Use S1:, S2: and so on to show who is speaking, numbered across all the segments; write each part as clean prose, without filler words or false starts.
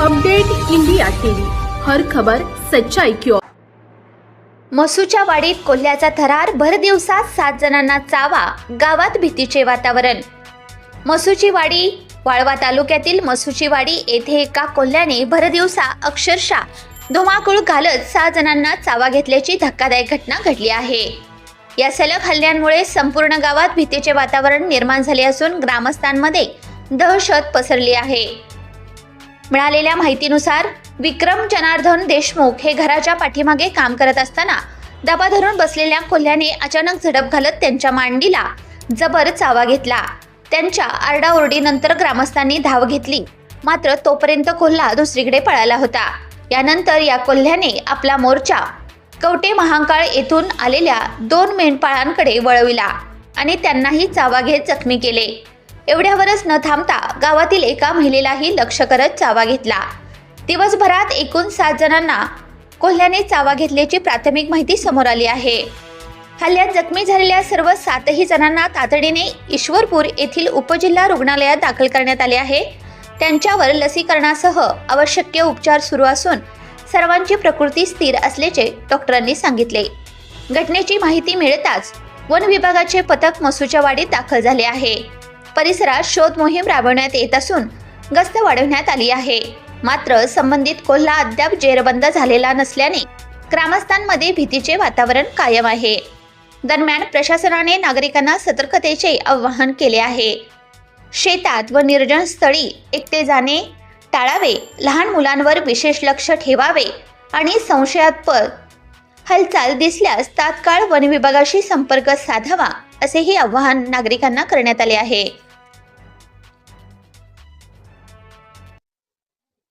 S1: Update India TV, हर खबर सच्चाई की ओर।
S2: मसूच्या वाडीत कोल्ह्याचा थरार, भर दिवसात 7 जणांना चावा, गावात भीतीचे वातावरण। मसूची वाडी वाळवा तालुक्यातील मसूची वाडी येथे एका कोल्ह्याने भर दिवसा अक्षरशः धुमाकूळ घालत 6 जणांना चावा घेतल्याची धक्कादायक घटना घडली आहे। या सलग हल्ल्यांमुळे संपूर्ण गावात भीतीचे वातावरण निर्माण झाले असून ग्रामस्थांमध्ये दहशत पसरली आहे। मिळालेल्या माहितीनुसार विक्रम जनार्दन देशमुख हे घराच्या पाठीमागे काम करत असताना दबा धरून बसलेल्या कोल्ह्याने अचानक झडप घालत त्यांच्या मांडीला जबर चावा घेतला। त्यांच्या आरडाओरडीनंतर ग्रामस्थांनी धाव घेतली, मात्र तोपर्यंत कोल्हा दुसरीकडे पळाला होता। यानंतर या कोल्ह्याने आपला मोर्चा कवटे महाकाळ येथून आलेल्या 2 मेंढपाळांकडे वळविला आणि त्यांनाही चावा घेत जखमी केले। एवढ्यावरच न थांबता गावातील एका महिलेलाही लक्ष्य करत चावा घेतला। दिवसभरात एकूण 7 जणांना कोल्ह्याने चावा घेतल्याची प्राथमिक माहिती समोर आली आहे। हल्ल्यात जखमी झालेल्या सर्व 7ही जणांना तातडीने ईश्वरपूर येथील उपजिल्हा रुग्णालयात दाखल करण्यात आले आहे। त्यांच्यावर लसीकरणासह आवश्यक उपचार सुरू असून सर्वांची प्रकृती स्थिर असल्याचे डॉक्टरांनी सांगितले। घटनेची माहिती मिळताच वन विभागाचे पथक मसूच्या वाडीत दाखल झाले आहे। परिसरात शोध मोहीम राबवण्यात येत असून गस्त वाढवण्यात आली आहे। मात्र संबंधित कोल्हा अद्याप जेरबंद झालेला नसल्याने ग्रामस्थांमध्ये भीतीचे वातावरण कायम आहे। दरम्यान प्रशासनाने नागरिकांना सतर्कतेचे आवाहन केले आहे। शेतात व निर्जन स्थळी एकटे जाणे टाळावे, लहान मुलांवर विशेष लक्ष ठेवावे आणि संशयास्पद हालचाल दिसल्यास तात्काळ वन विभागाशी संपर्क साधावा, असेही आवाहन नागरिकांना करण्यात आले आहे।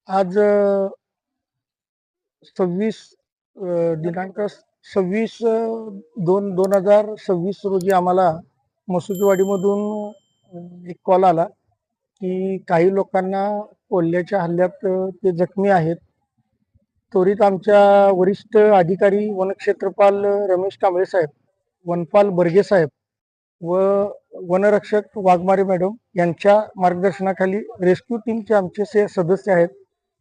S3: आज 26/2/2026 रोजी आम्हाला मसूजवाडीमधून एक कॉल आला की काही लोकांना कोल्ह्याच्या हल्ल्यात ते जखमी आहेत। त्वरित आमच्या वरिष्ठ अधिकारी वनक्षेत्रपाल रमेश कांबळे साहेब, वनपाल बर्गे साहेब व वनरक्षक वाघमारे मॅडम यांच्या मार्गदर्शनाखाली रेस्क्यू टीमचे आमचे सदस्य आहेत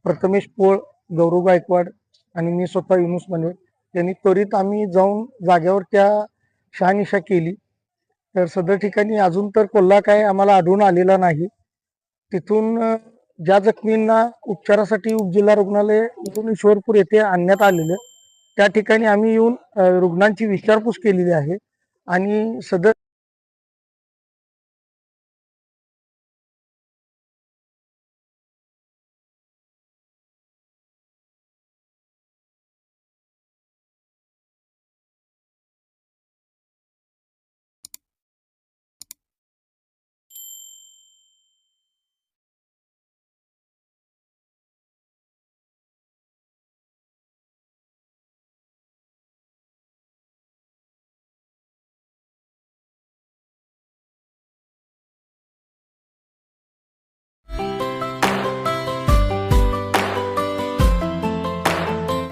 S3: प्रथमेश पोळ, गौरव गायकवाड आणि मी स्वतः युनुस मने यांनी त्वरित आम्ही जाऊन जागेवर त्या शहानिशा केली। तर सदर ठिकाणी अजून तर कोल्हा काय आम्हाला आढळून आलेला नाही। तिथून ज्या जखमींना उपचारासाठी उपजिल्हा रुग्णालय इथून ईश्वरपूर येथे आणण्यात आलेलं, त्या ठिकाणी आम्ही येऊन रुग्णांची विचारपूस केलेली आहे आणि सदर